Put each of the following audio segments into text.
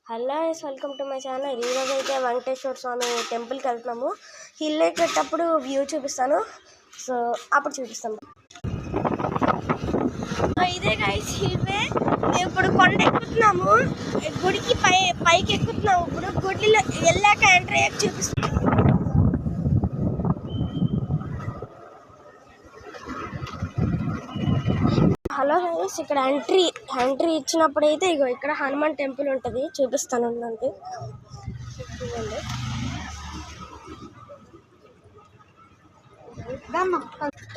Hello welcome to my channel. ఈరోజు అయితే వెంకటేశ్వర స్వామి టెంపుల్కి వెళ్తున్నాము. హిల్ ఎక్కేటప్పుడు వ్యూ చూపిస్తాను, సో అప్పుడు చూపిస్తాను. ఇదే గైస్ హిల్వే. మేము ఇప్పుడు కొండ ఎక్కుతున్నాము, గుడికి పైకి ఎక్కుతున్నాము. ఇప్పుడు గుడిలో వెళ్ళాక ఎంట్రీ అయ్యాక చూపిస్తాను. హలో గైస్, ఇక్కడ ఎంట్రీ ఇచ్చినప్పుడు అయితే ఇగో ఇక్కడ హనుమాన్ టెంపుల్ ఉంటుంది, చూపిస్తాను ఉండండి.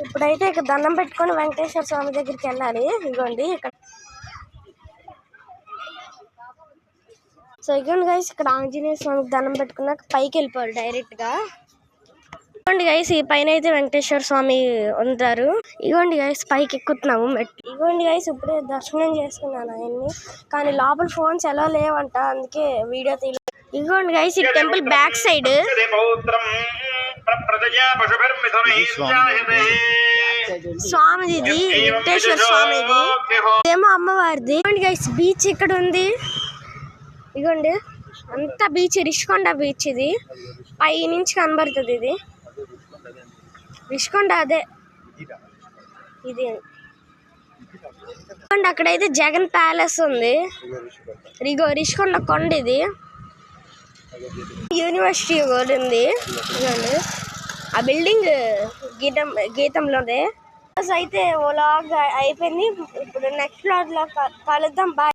ఇప్పుడైతే ఇక్కడ దండం పెట్టుకొని వెంకటేశ్వర స్వామి దగ్గరికి వెళ్ళాలి. ఇదిగోండి ఇక్కడ. సో ఇదిగోండి గైస్, ఇక్కడ ఆంజనేయ స్వామికి దండం పెట్టుకున్నాక పైకి వెళ్ళిపోవాలి డైరెక్ట్ గా. ఇదిగోండి గైస్, ఈ పైన అయితే వెంకటేశ్వర స్వామి ఉంటారు. ఇదిగోండి గైస్, పైకి ఎక్కుతున్నాము మెట్లు. ఇదిగోండి గైస్, ఇప్పుడే దర్శనం చేసుకున్నాను ఆయన్ని, కానీ లోపల ఫోన్స్ ఎలా లేవంట, అందుకే వీడియో తీయలేదు. ఇదిగోండి గైస్, ఈ టెంపుల్ బ్యాక్ సైడ్ స్వామిది, వెంకటేశ్వర స్వామిది, ఏమో అమ్మవారిది. ఇదిగోండి గైస్, బీచ్ ఇక్కడ ఉంది. ఇదిగోండి అంతా బీచ్, రిషికొండ బీచ్. ఇది పై నుంచి కనబడుతుంది. ఇది రిషికొండ, అదే ఇది. అక్కడైతే జగన్ ప్యాలెస్ ఉంది. రిషికొండ కొండ ఇది. యూనివర్సిటీ కూడా ఉంది. ఆ బిల్డింగ్ గీతంలోనే. అయితే ఓ లాగ్ అయిపోయింది. ఇప్పుడు నెక్స్ట్ లాగ్ లో కలుద్దాం. బాయ్.